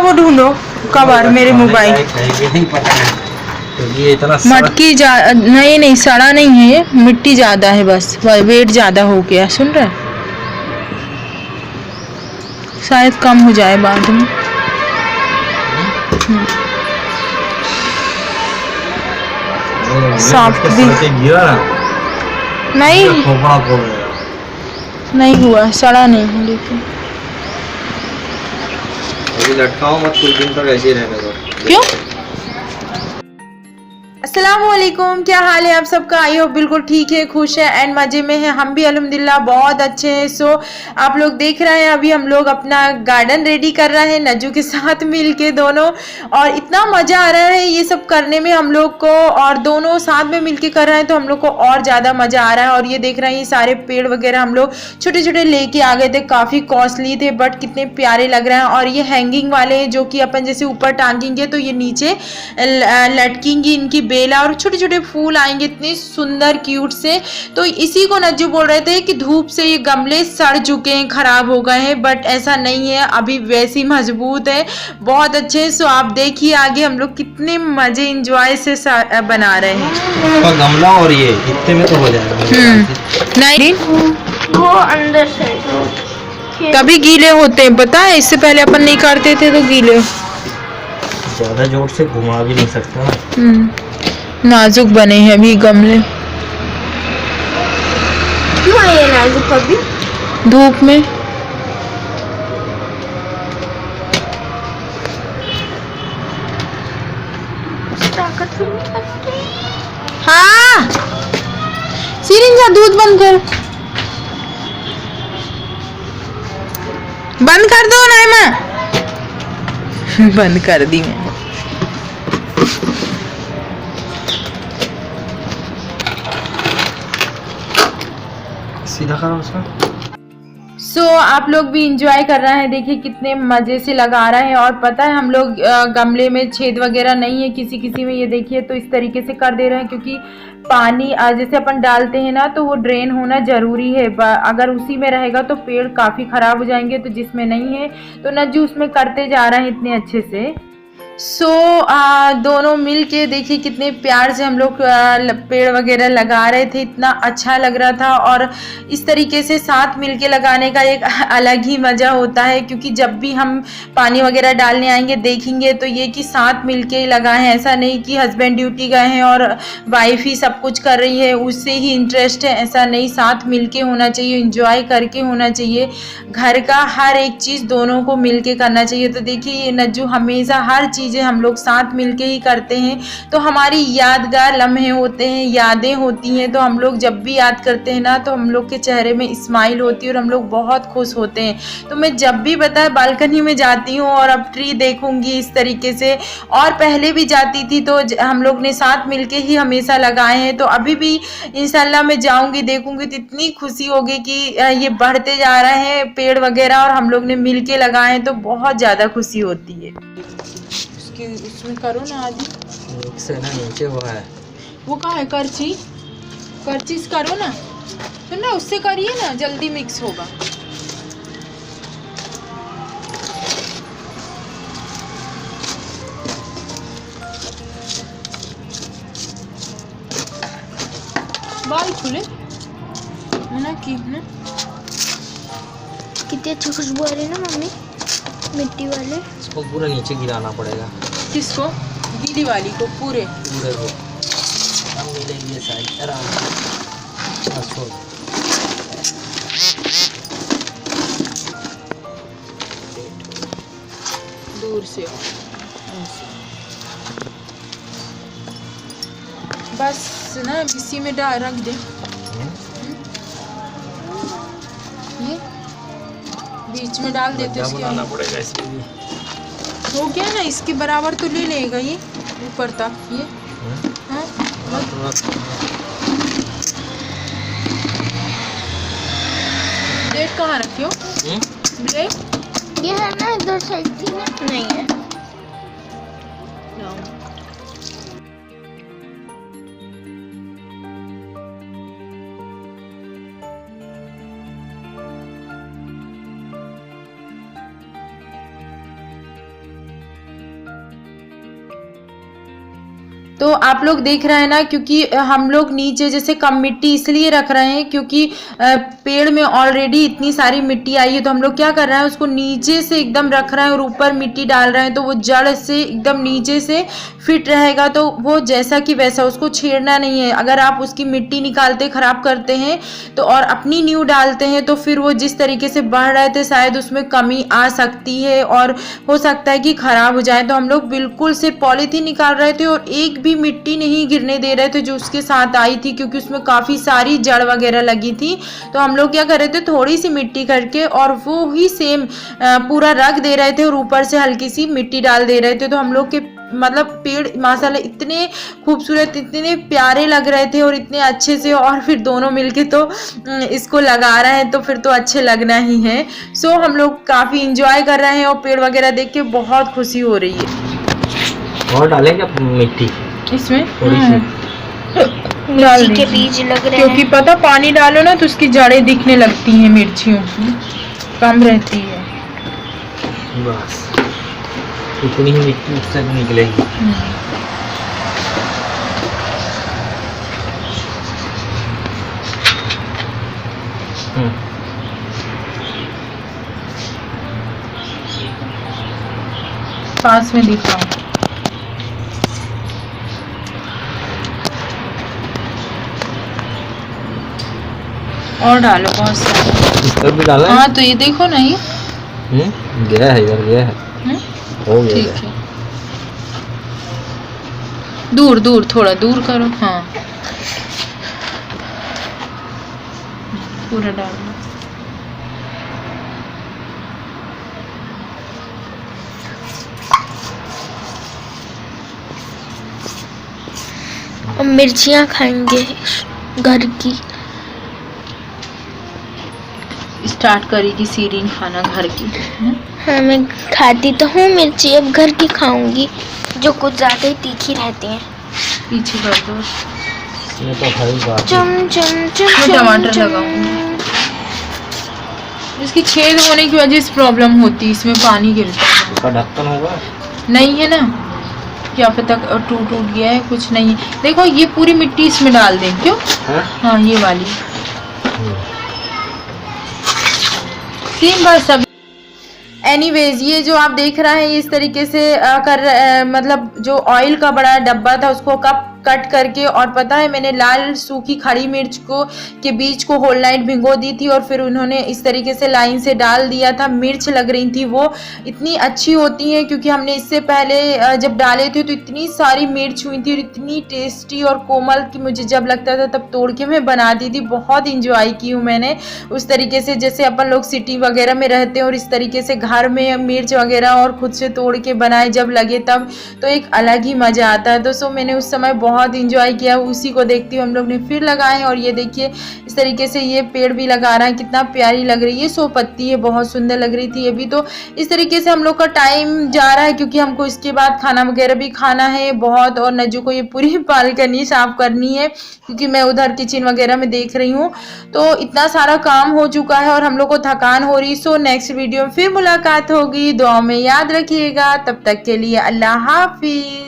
वो ढूंढो कवर मेरे मोबाइल। ये इतना मटकी नहीं सड़ा नहीं है, मिट्टी ज्यादा है, बस वेट ज्यादा हो गया। सुन रहे, शायद कम हो जाए बाद में। सॉफ्ट भी नहीं हुआ, सड़ा नहीं है लेकिन। अभी लटकाओ मत, कुछ दिन तक ऐसे ही रहने दो। क्यों? अस्सलामुअलैकुम, क्या हाल है आप सबका? आई होप बिल्कुल ठीक है, खुश है एंड मजे में है। हम भी अल्हम्दुलिल्लाह बहुत अच्छे हैं। सो आप लोग देख रहे हैं अभी हम लोग अपना गार्डन रेडी कर रहे हैं नज्जू के साथ मिल के दोनों, और इतना मज़ा आ रहा है ये सब करने में हम लोग को, और दोनों साथ में मिल के कर रहे हैं तो हम लोग को और ज़्यादा मज़ा आ रहा है। और ये देख रहे हैं, ये सारे पेड़ वगैरह हम लोग छोटे छोटे लेके आ गए थे, काफ़ी कॉस्टली थे बट कितने प्यारे लग रहे हैं। और ये हैंगिंग वाले हैं जो कि अपन जैसे ऊपर टांगेंगे तो ये नीचे लटकेंगी इनकी बेला, और छोटे छोटे फूल आएंगे इतने सुंदर क्यूट से। तो इसी को नज्जू बोल रहे थे कि धूप से ये गमले सड़ चुके हैं, खराब हो गए हैं, बट ऐसा नहीं है, अभी वैसी मजबूत है, बहुत अच्छे। सो आप देखिए आगे हम लोग कितने मजे इंजॉय से बना रहे हैं। गमला और ये इतने में तो हो जाएगा। नहीं वो अंदर से तभी गीले होते हैं, पता है, इससे पहले अपन नहीं करते थे तो गीले। ज्यादा जोर से घुमा भी नहीं सकता। नाजुक बने हैं अभी गमले। क्यों है ये नाजुक अभी? धूप में। ताकत नहीं लगती। हाँ सिरिंजा, दूध बंद कर, बंद कर दो नाइमा। बंद कर दी मैंने। सीधा करो उसका। सो आप लोग भी इंजॉय कर रहे हैं, देखिए कितने मजे से लगा रहे हैं। और पता है हम लोग गमले में छेद वगैरह नहीं है किसी किसी में, ये देखिए तो इस तरीके से कर दे रहे हैं, क्योंकि पानी जैसे अपन डालते हैं ना तो वो ड्रेन होना जरूरी है। अगर उसी में रहेगा तो पेड़ काफी खराब हो जाएंगे, तो जिसमें नहीं है तो नज्जू उसमें करते जा रहे हैं इतने अच्छे से। सो दोनों मिल के देखिए कितने प्यार से हम लोग पेड़ वगैरह लगा रहे थे, इतना अच्छा लग रहा था। और इस तरीके से साथ मिल के लगाने का एक अलग ही मज़ा होता है, क्योंकि जब भी हम पानी वगैरह डालने आएंगे देखेंगे तो ये कि साथ मिल के लगाए हैं, ऐसा नहीं कि हस्बैंड ड्यूटी गए हैं और वाइफ ही सब कुछ कर रही है उससे ही इंटरेस्ट है, ऐसा नहीं, साथ मिल के होना चाहिए, इंजॉय करके होना चाहिए। घर का हर एक चीज़ दोनों को मिल के करना चाहिए। तो देखिए ये नज्जू हमेशा हर चीज़ें हम लोग साथ मिलके ही करते हैं, तो हमारी यादगार लम्हे होते हैं, यादें होती हैं। तो हम लोग जब भी याद करते हैं ना तो हम लोग के चेहरे में स्माइल होती है और हम लोग बहुत खुश होते हैं। तो मैं जब भी बताए बालकनी में जाती हूँ और अब ट्री देखूंगी इस तरीके से, और पहले भी जाती थी तो हम लोग ने साथ मिलके ही हमेशा लगाए हैं। तो अभी भी इंशाल्लाह मैं जाऊंगी देखूंगी तो इतनी खुशी होगी कि ये बढ़ते जा रहे हैं पेड़ वगैरह और हम लोग ने मिलके लगाए हैं, तो बहुत ज़्यादा खुशी होती है। उसमें करो ना आदि से ना नीचे वो है, वो कहाँ है करची, करची से करो ना, तो ना उससे करिए ना, जल्दी मिक्स होगा। बाल खुले ना की ना, कितनी अच्छी खुशबू आ रही है ना मम्मी, मिट्टी वाले। इसको पूरा नीचे गिराना पड़ेगा। किसको? गीली वाली को? पूरे को हम मिलेंगे साइड आराम से। दूर से बस ना इसी में डाल रख दे, ये बीच में डाल देते, बनाना पड़ेगा इसके लिए। हो गया ना, इसके बराबर तो ले लेगा ये ऊपर तक ये। हाँ ब्लेड कहाँ रखी हो? ब्लेड ये है ना, इधर साइड थी ना, नहीं है। तो आप लोग देख रहे हैं ना, क्योंकि हम लोग नीचे जैसे कम मिट्टी इसलिए रख रहे हैं क्योंकि पेड़ में ऑलरेडी इतनी सारी मिट्टी आई है, तो हम लोग क्या कर रहे हैं उसको नीचे से एकदम रख रहे हैं और ऊपर मिट्टी डाल रहे हैं, तो वो जड़ से एकदम नीचे से फिट रहेगा, तो वो जैसा कि वैसा, उसको छेड़ना नहीं है। अगर आप उसकी मिट्टी निकालते खराब करते हैं तो और अपनी न्यू डालते हैं तो फिर वो जिस तरीके से बढ़ रहे थे शायद उसमें कमी आ सकती है और हो सकता है कि खराब हो जाए। तो हम लोग बिल्कुल से पॉलीथीन निकाल रहे थे और एक भी मिट्टी नहीं गिरने दे रहे थे जो उसके साथ आई थी, क्योंकि उसमें काफ़ी सारी जड़ वगैरह लगी थी। तो हम लोग क्या कर रहे थे, थोड़ी सी मिट्टी करके और वो ही सेम पूरा रख दे रहे थे और ऊपर से हल्की सी मिट्टी डाल दे रहे थे। तो हम लोग के मतलब पेड़ माशाल्लाह इतने खूबसूरत, इतने प्यारे लग रहे थे और इतने अच्छे से, और फिर दोनों मिलके तो इसको लगा रहे हैं तो फिर तो अच्छे लगना ही है। सो हम लोग काफ़ी इंजॉय कर रहे हैं और पेड़ वगैरह देख के बहुत खुशी हो रही है। और डालेंगे मिट्टी इसमें थोड़ी सी, मिर्ची के बीज लग रहे क्योंकि हैं। पता पानी डालो ना तो उसकी जड़ें दिखने लगती हैं, मिर्चियों की कम रहती है। बस इतनी ही मिट्टी उससे निकलेगी। पास में दिखाओ। और डालो बहुत सारा। इस पर भी डाला है? हाँ तो ये देखो ना, ये गया है इधर, गया है, हो गया ठीक है। दूर दूर, थोड़ा दूर करो। हाँ पूरा डाल दो। और मिर्चियाँ खाएंगे घर की। स्टार्ट करेगी सीरीन खाना घर की। हाँ मैं खाती तो हूँ मिर्ची, अब घर की खाऊंगी जो कुछ ज़्यादा ही तीखी रहती हैं। पीछे कर दो। इसमें तो हरी बात है। चम चम चम मैं टमाटर लगाऊंगी। इसकी छेद होने की वजह से प्रॉब्लम होती है, इसमें पानी गिरता है। इसका ढक्कन होगा? नहीं है ना, क्या पता टूट गया है, कुछ नहीं है। देखो ये पूरी मिट्टी इसमें डाल दें, क्यों? हाँ ये वाली 3 बार सब। एनीवेज ये जो आप देख रहे हैं इस तरीके से मतलब जो ऑयल का बड़ा डब्बा था उसको कट करके, और पता है मैंने लाल सूखी खड़ी मिर्च को के बीज को होल नाइट भिगो दी थी और फिर उन्होंने इस तरीके से लाइन से डाल दिया था। मिर्च लग रही थी, वो इतनी अच्छी होती हैं क्योंकि हमने इससे पहले जब डाले थे तो इतनी सारी मिर्च हुई थी और इतनी टेस्टी और कोमल कि मुझे जब लगता था तब तोड़ के मैं बनाती थी। बहुत इंजॉय की हूँ मैंने उस तरीके से, जैसे अपन लोग सिटी वगैरह में रहते हैं और इस तरीके से घर में मिर्च वगैरह और खुद से तोड़ के बनाए जब लगे तब तो एक अलग ही मज़ा आता है। तो सो मैंने उस समय बहुत इंजॉय किया, उसी को देखती हूँ हम लोग ने फिर लगाए। और ये देखिए इस तरीके से ये पेड़ भी लगा रहा है, कितना प्यारी लग रही है। 100 पत्ती है, बहुत सुंदर लग रही थी ये भी। तो इस तरीके से हम लोग का टाइम जा रहा है क्योंकि हमको इसके बाद खाना वगैरह भी खाना है बहुत, और नजू को ये पूरी बालकनी साफ करनी है क्योंकि मैं उधर किचन वगैरह में देख रही हूँ। तो इतना सारा काम हो चुका है और हम लोग को थकान हो रही। सो नेक्स्ट वीडियो में फिर मुलाकात होगी, दुआ में याद रखिएगा। तब तक के लिए अल्लाह हाफिज।